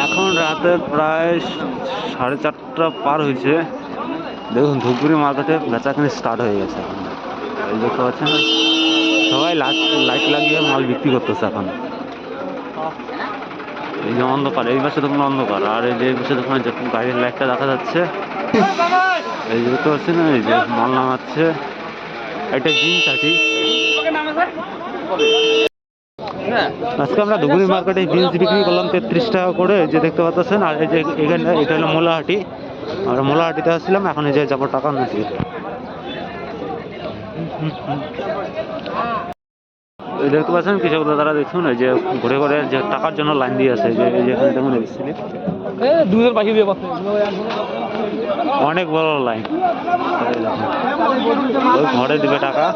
এখন রাতের প্রায় 4:30 পার হয়েছে। দেখুন ধূপগুড়ি মার্কেটে বেচাকেনি স্টার্ট হয়ে গেছে এখন। এই দেখতে পাচ্ছেন সবাই লাইট লাগিয়ে মাল বিক্রি করতেছে এখন। এই যে অন্ধকার, এই পাশে দেখুন অন্ধকার, আর এই যে এই পাশে দেখুন যে গাড়ির লাইটটা দেখা যাচ্ছে। এই যে দেখতে পাচ্ছেন এই যে মাল নামাচ্ছে, এটা জিন্স আটি। আজকে আমরা ধুবুরি মার্কেটে জিন্স বিক্রি করলাম 33 টাকা করে, যে দেখতে পাচ্ছেন। আর এই যে এখানে এটা হলো মোলাহাটি, আমরা মোলাহাটিতে আসছিলাম, এখন এই যে যাবো টাকা নিচ্ছি। এই দেখতে পাচ্ছেন কৃষক দাদারা, দেখুন এই যে ঘুরে ঘুরে যে টাকার জন্য লাইন দিয়ে আছে। যে এই যে এখানে দেখুন অনেক বড় লাইন, ঘরে দিবে টাকা।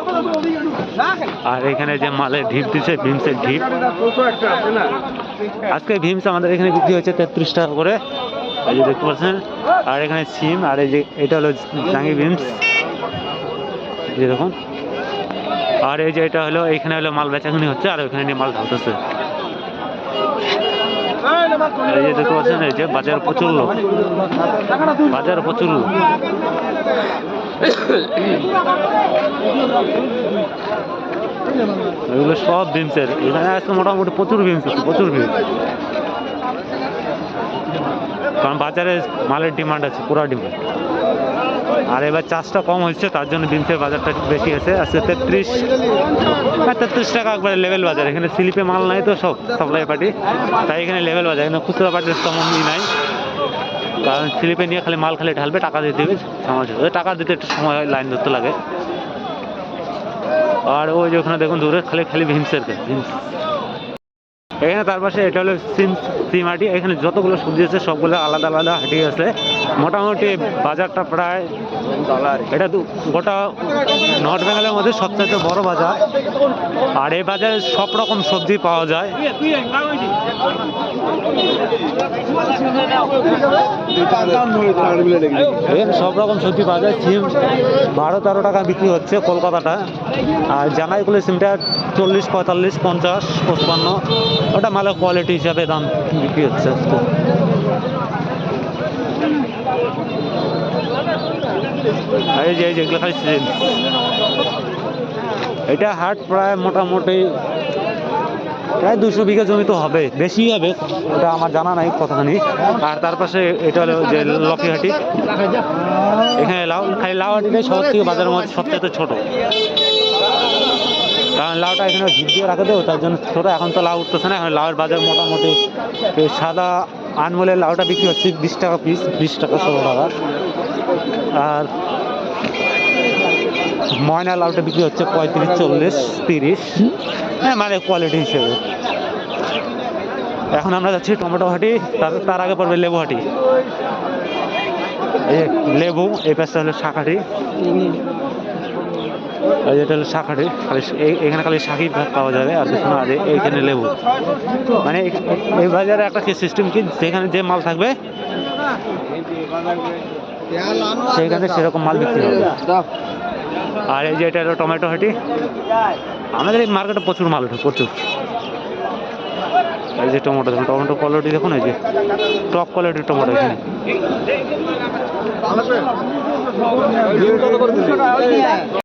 আর এখানে যে মালের ঢিপ দিচ্ছে, ভিমসের ঢিপ। আজকে ভিমস আমাদের এখানে বিক্রি হচ্ছে 33 টাকা করে, এই যে দেখতে পাচ্ছেন। আর এখানে সিম, আর এই যে এটা হলো জাঙ্গি ভিমস, যে দেখুন। আর এই যে এটা হলো, এইখানে হলো মাল বেচাকেনি হচ্ছে, আর ওইখানে নিয়ে মাল ঢালতেছে। এই যে দেখতে পাচ্ছেন এই যে বাজার প্রচুর লোক, বাজার প্রচুর লোক। এগুলো সব ভিমসের, এখানে আজকে মোটামুটি প্রচুর ভিমস আছে, প্রচুর ভিড়। কারণ বাজারে মালের ডিমান্ড আছে, পুরা ডিমান্ড। আর এবার চাষটা কম হচ্ছে, তার জন্য ভিমসের বাজারটা বেশি আছে। আজকে 33 টাকা একবারে লেভেল বাজার। এখানে স্লিপে মাল নাই তো, সব সাপ্লাই পার্টি, তাই এখানে লেভেল বাজার। এখানে খুচরা পার্টির তেমন নাই, কারণ স্লিপে নিয়ে খালি মাল খালি ঢালবে, টাকা দিতে দেবে, টাকা দিতে একটু সময় হয়, লাইন ধরতে লাগে। আর ওই যে ওখানে দেখুন দূরে খালি খালি ভিমসের ভিমস। এখানে তার পাশে এটা হলো সিম হাটি। এখানে যতগুলো সবজি আছে সবগুলো আলাদা আলাদা হাটি আছে। মোটামুটি বাজারটা প্রায়, এটা গোটা নর্থ বেঙ্গলের মধ্যে সবচেয়ে বড় বাজার। আর এই বাজারে সব রকম সবজি পাওয়া যায়। সব রকম সবজি পাওয়া যায়। সিম 12-13 টাকা বিক্রি হচ্ছে কলকাতাটা। আর জামাইগুলো সিমটা 40, 45, 50, 55, ওটা মালের কোয়ালিটি হিসাবে দাম বিক্রি হচ্ছে। এই যে যেগুলো খালি সিম, এটা হাট প্রায় মোটামুটি প্রায় 200 বিঘা জমি তো হবে, বেশি হবে, ওটা আমার জানা নাই কতখানি। আর তার পাশে এটা হলো যে লক্ষ্মীহাটি। এখানে খালি লাউ হাটিটাই সব থেকে বাজারের মধ্যে সবচেয়ে ছোট, কারণ লাউটা এখানে ঝিপ দিয়ে রাখে দেবো, তার জন্য ছোটো। এখন তো লাউ উঠতেছে না, এখন লাউয়ের বাজার মোটামুটি সাদা আনমোলের লাউটা বিক্রি হচ্ছে 20 টাকা পিস, 20 টাকা 16 টাকা। আর ময়না লাউটা বিক্রি হচ্ছে 35, 40, 30, হ্যাঁ, মানে কোয়ালিটি হিসেবে। এখন আমরা যাচ্ছি টমেটো হাটি, তার আগে পড়বে লেবু হাটি। এই লেবু, এই পাশটা হলো শাকহাটি, আর এটা হলো শাকহাটি। খালি এখানে খালি শাকই পাওয়া যাবে, আর কিছু না। আর এইখানে লেবু, মানে এই বাজারে একটা সিস্টেম কি, যেখানে যে মাল থাকবে সেইখানে সেরকম মাল বিক্রি হবে। আর এই যে এটা হলো টমেটো হাটি। আমাদের এই মার্কেটে প্রচুর মাল ওঠে, প্রচুর। এই যে টমেটো কোয়ালিটি দেখুন, এই যে টপ কোয়ালিটির টমেটো এখানে।